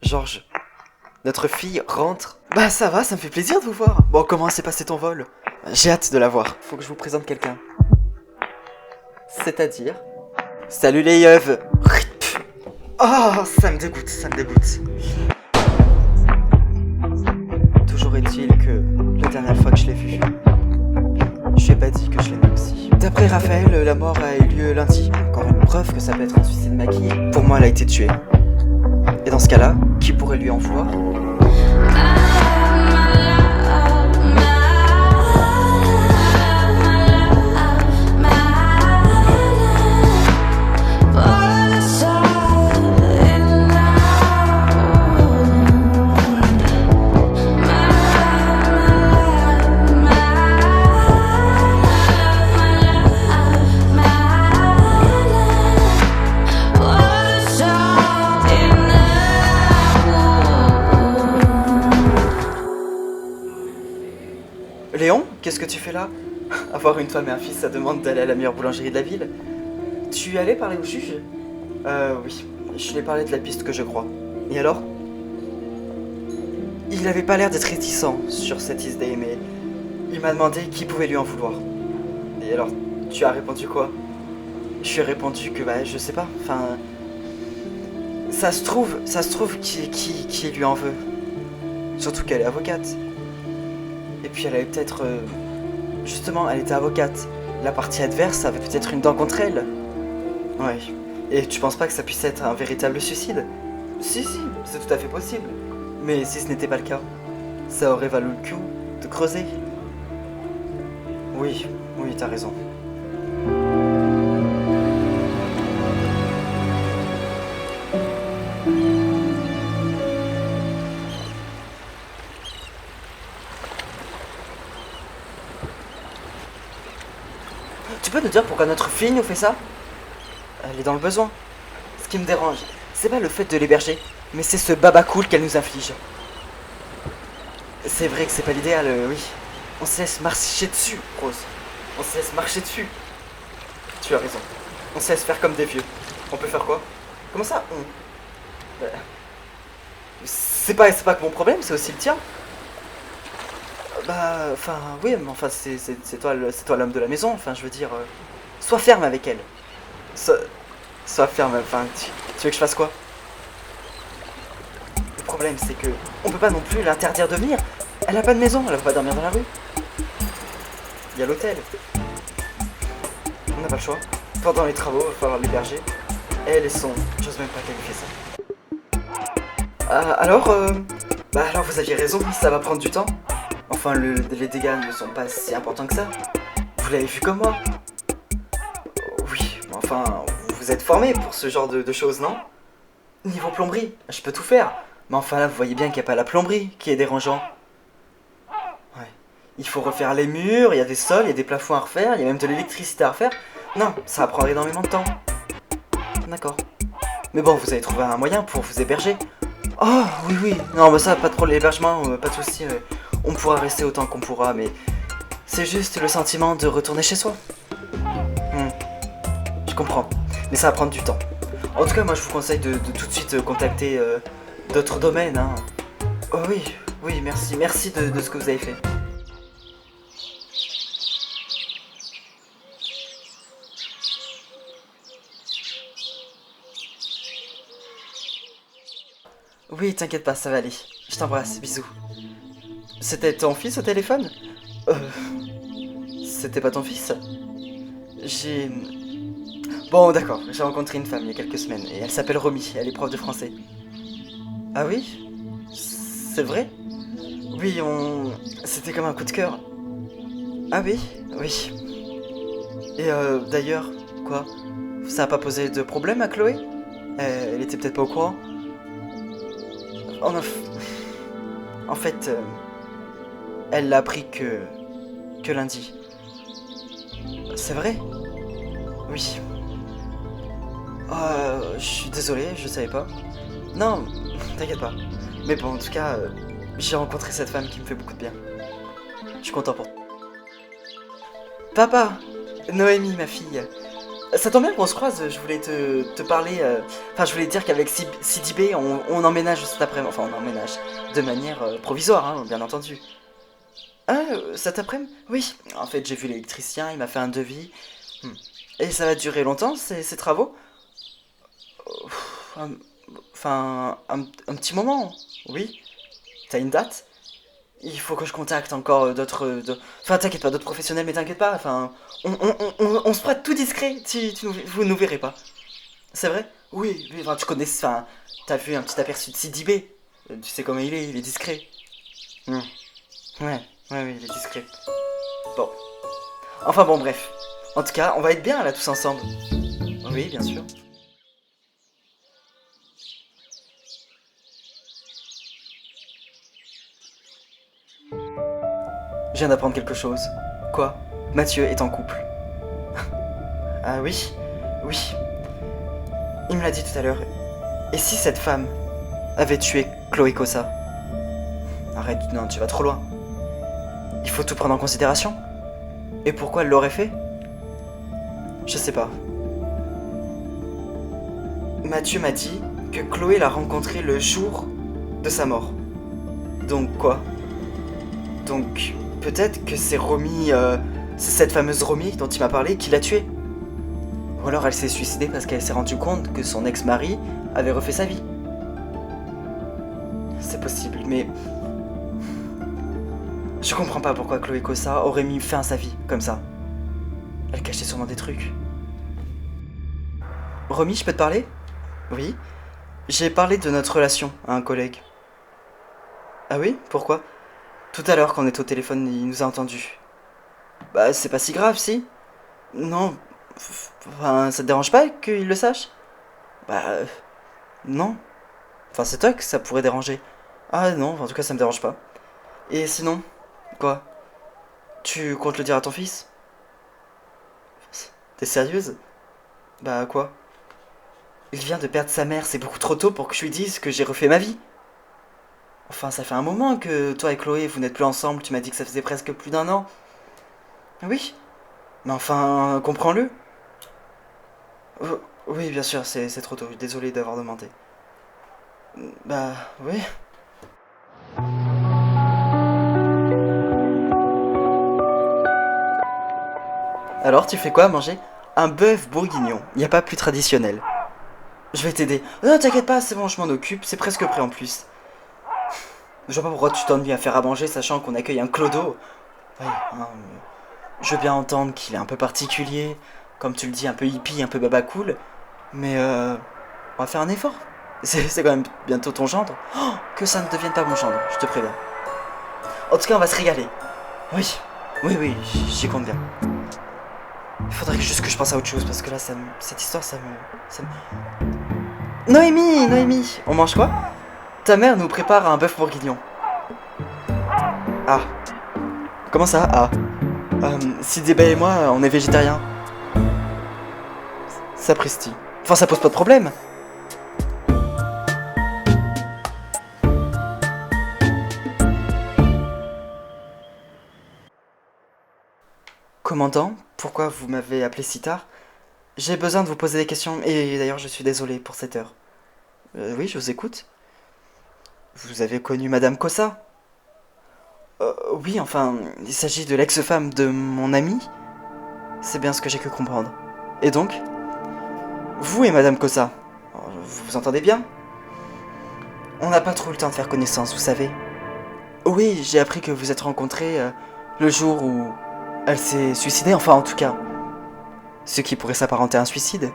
Georges, notre fille rentre. Bah ça va, ça me fait plaisir de vous voir. Bon, comment s'est passé ton vol? J'ai hâte de la voir. Faut que je vous présente quelqu'un. C'est-à-dire... Salut les yeux. Oh, ça me dégoûte, ça me dégoûte. Toujours est-il que la dernière fois que je l'ai vu, je lui ai pas dit que je l'aimais aussi. D'après Raphaël, la mort a eu lieu lundi. Encore une preuve que ça peut être un suicide maquillé. Pour moi, elle a été tuée. Et dans ce cas-là, qui pourrait lui en vouloir? Léon, qu'est-ce que tu fais là? Avoir une femme et un fils, ça demande d'aller à la meilleure boulangerie de la ville. Tu allais parler au juge? Oui. Je lui ai parlé de la piste que je crois. Et alors? Il avait pas l'air d'être réticent sur cette idée, mais il m'a demandé qui pouvait lui en vouloir. Et alors, tu as répondu quoi? Je lui ai répondu que, bah, je sais pas, enfin... Ça se trouve qui lui en veut. Surtout qu'elle est avocate. Et puis elle avait peut-être... Justement, elle était avocate. La partie adverse avait peut-être une dent contre elle. Ouais. Et tu penses pas que ça puisse être un véritable suicide? Si, c'est tout à fait possible. Mais si ce n'était pas le cas, ça aurait valu le coup de creuser. Oui, t'as raison. Tu peux nous dire pourquoi notre fille nous fait ça? Elle est dans le besoin. Ce qui me dérange, c'est pas le fait de l'héberger, mais c'est ce baba cool qu'elle nous inflige. C'est vrai que c'est pas l'idéal, oui. On se laisse marcher dessus, Rose. On se laisse marcher dessus. Tu as raison. On se laisse faire comme des vieux. On peut faire quoi? Comment ça, on... C'est pas que mon problème, c'est aussi le tien. Bah, enfin, oui, mais enfin, c'est toi l'homme de la maison, enfin, je veux dire... sois ferme avec elle. Sois ferme, enfin, tu veux que je fasse quoi? Le problème, c'est que on peut pas non plus l'interdire de venir. Elle a pas de maison, elle va pas dormir dans la rue. Il y a l'hôtel. On n'a pas le choix. Pendant les travaux, il va falloir l'héberger. Elle et son... J'ose même pas qu'elle lui fait ça. Bah alors vous aviez raison, ça va prendre du temps. Enfin, les dégâts ne sont pas si importants que ça. Vous l'avez vu comme moi. Oui, mais enfin, vous êtes formé pour ce genre de choses, non? Niveau plomberie, je peux tout faire. Mais enfin là, vous voyez bien qu'il n'y a pas la plomberie qui est dérangeant. Ouais. Il faut refaire les murs, il y a des sols, il y a des plafonds à refaire, il y a même de l'électricité à refaire. Non, ça va prendre énormément de temps. D'accord. Mais bon, vous avez trouvé un moyen pour vous héberger. Oh, oui. Non, bah ça, pas de problème, l'hébergement, pas de soucis. On pourra rester autant qu'on pourra, mais... C'est juste le sentiment de retourner chez soi. Je comprends. Mais ça va prendre du temps. En tout cas, moi, je vous conseille de tout de suite contacter d'autres domaines, hein. Oh oui, merci. Merci de ce que vous avez fait. Oui, t'inquiète pas, ça va aller. Je t'embrasse, bisous. C'était ton fils au téléphone? C'était pas ton fils? J'ai... Bon, d'accord, j'ai rencontré une femme il y a quelques semaines, et elle s'appelle Romy, elle est prof de français. Ah oui? C'est vrai? Oui, C'était comme un coup de cœur. Ah oui? Oui. Et d'ailleurs, quoi? Ça a pas posé de problème à Chloé? Elle était peut-être pas au courant? En, en fait, elle l'a appris que lundi. C'est vrai? Oui. Je suis désolé, je savais pas. Non, t'inquiète pas. Mais bon, en tout cas, j'ai rencontré cette femme qui me fait beaucoup de bien. Je suis content pour toi. Papa! Noémie, ma fille. Ça tombe bien qu'on se croise, je voulais te parler... Enfin, je voulais te dire qu'avec CDB, on emménage cet après-midi. Enfin, on emménage de manière provisoire, hein, bien entendu. Ah, cet après-midi? Oui. En fait, j'ai vu l'électricien, il m'a fait un devis. Hmm. Et ça va durer longtemps, ces travaux? Un- Enfin, un petit moment, oui. T'as une date? Il faut que je contacte encore Enfin, t'inquiète pas, d'autres professionnels, mais t'inquiète pas, enfin... On se prête tout discret, vous nous verrez pas. C'est vrai? Oui, oui, enfin, tu connais... Enfin, t'as vu un petit aperçu de CDB. Tu sais comment il est discret. Hmm. Ouais, ouais, oui, il est discret. Bon. Enfin bon, bref. En tout cas, on va être bien là tous ensemble. Oui, bien sûr. Je viens d'apprendre quelque chose. Quoi? Mathieu est en couple. Ah oui? Oui. Il me l'a dit tout à l'heure. Et si cette femme avait tué Chloé Kossa? Arrête, non, tu vas trop loin. Il faut tout prendre en considération. Et pourquoi elle l'aurait fait? Je sais pas. Mathieu m'a dit que Chloé l'a rencontré le jour de sa mort. Donc quoi? Donc peut-être que c'est Romy, c'est cette fameuse Romy dont il m'a parlé qui l'a tuée. Ou alors elle s'est suicidée parce qu'elle s'est rendue compte que son ex-mari avait refait sa vie. C'est possible, mais... Je comprends pas pourquoi Chloé Kossa aurait mis fin à sa vie, comme ça. Elle cachait sûrement des trucs. Romy, je peux te parler? Oui. J'ai parlé de notre relation à un collègue. Ah oui? Pourquoi? Tout à l'heure, quand on était au téléphone, il nous a entendus. Bah, c'est pas si grave, si? Non. Enfin, ça te dérange pas qu'il le sache? Bah, non. Enfin, c'est toi que ça pourrait déranger. Ah non, en tout cas, ça me dérange pas. Et sinon, quoi? Tu comptes le dire à ton fils? T'es sérieuse? Bah, quoi? Il vient de perdre sa mère, c'est beaucoup trop tôt pour que je lui dise que j'ai refait ma vie. Enfin, ça fait un moment que toi et Chloé, vous n'êtes plus ensemble, tu m'as dit que ça faisait presque plus d'un an. Oui, mais enfin, comprends-le. Oui, bien sûr, c'est trop tôt, désolé d'avoir demandé. Bah, oui. Alors, tu fais quoi à manger? Un bœuf bourguignon, y a pas plus traditionnel. Je vais t'aider. Non, t'inquiète pas, c'est bon, je m'en occupe, c'est presque prêt en plus. Je vois pas pourquoi tu t'ennuies à faire à manger, sachant qu'on accueille un clodo. Oui, hein, je veux bien entendre qu'il est un peu particulier, comme tu le dis, un peu hippie, un peu baba cool, mais on va faire un effort. C'est quand même bientôt ton gendre. Oh, que ça ne devienne pas mon gendre, je te préviens. En tout cas, on va se régaler. Oui, oui, j'y compte bien. Il faudrait juste que je pense à autre chose, parce que là, cette histoire, ça me... Noémie, on mange quoi? Ta mère nous prépare un bœuf bourguignon. Ah, comment ça? Ah, si Déba et moi, on est végétariens. Sapristi. Enfin, ça pose pas de problème. Commandant, pourquoi vous m'avez appelé si tard? J'ai besoin de vous poser des questions, et d'ailleurs, je suis désolé pour cette heure. Oui, je vous écoute. Vous avez connu Madame Kossa? Oui, enfin, il s'agit de l'ex-femme de mon ami. C'est bien ce que j'ai pu comprendre. Et donc? Vous et Madame Kossa, vous vous entendez bien? On n'a pas trop eu le temps de faire connaissance, vous savez. Oui, j'ai appris que vous êtes rencontrés le jour où elle s'est suicidée, enfin en tout cas. Ce qui pourrait s'apparenter à un suicide.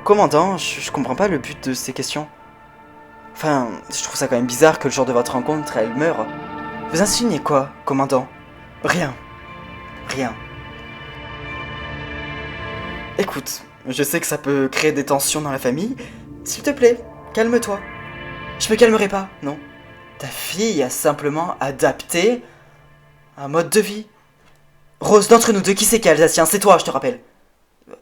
Commandant, je comprends pas le but de ces questions. Enfin, je trouve ça quand même bizarre que le jour de votre rencontre, elle meure. Vous insinuez quoi, commandant? Rien. Rien. Écoute, je sais que ça peut créer des tensions dans la famille. S'il te plaît, calme-toi. Je me calmerai pas, non. Ta fille a simplement adapté un mode de vie. Rose, d'entre nous deux, qui c'est qui est alsacien? C'est toi, je te rappelle.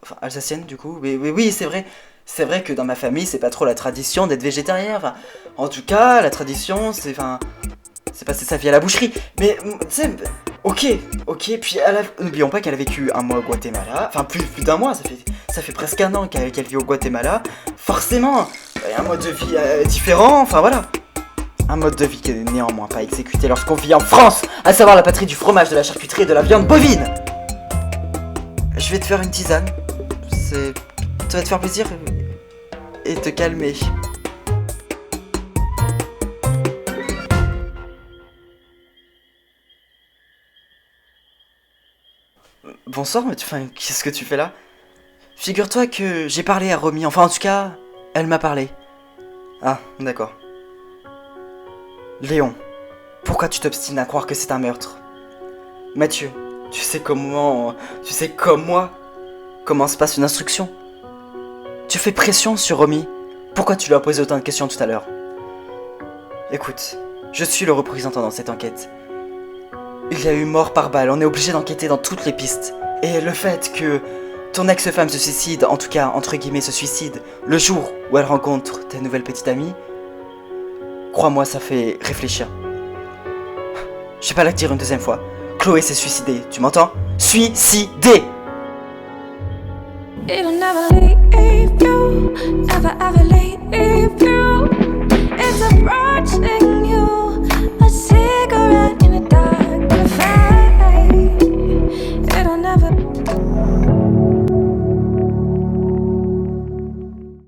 Enfin, alsacienne, du coup. Oui, c'est vrai. C'est vrai que dans ma famille, c'est pas trop la tradition d'être végétarien. Enfin, en tout cas, la tradition, c'est... Enfin, c'est passer sa vie à la boucherie. Mais, tu sais... Ok, puis n'oublions pas qu'elle a vécu un mois au Guatemala, enfin plus d'un mois, ça fait presque un an qu'elle vit au Guatemala. Forcément, il y a un mode de vie différent, enfin voilà. Un mode de vie qui est néanmoins pas exécuté lorsqu'on vit en France, à savoir la patrie du fromage, de la charcuterie et de la viande bovine. Je vais te faire une tisane, ça va te faire plaisir et te calmer. Bonsoir, mais qu'est-ce que tu fais là? Figure-toi que j'ai parlé à Romy, enfin en tout cas, elle m'a parlé. Ah, d'accord. Léon, pourquoi tu t'obstines à croire que c'est un meurtre? Mathieu, tu sais comme moi, comment se passe une instruction? Tu fais pression sur Romy. Pourquoi tu lui as posé autant de questions tout à l'heure? Écoute, je suis le représentant dans cette enquête. Il y a eu mort par balle, on est obligé d'enquêter dans toutes les pistes. Et le fait que ton ex-femme se suicide, en tout cas, entre guillemets, se suicide, le jour où elle rencontre ta nouvelle petite amie, crois-moi, ça fait réfléchir. Je vais pas la dire une deuxième fois. Chloé s'est suicidée, tu m'entends? Suicidée! It'll never leave you, ever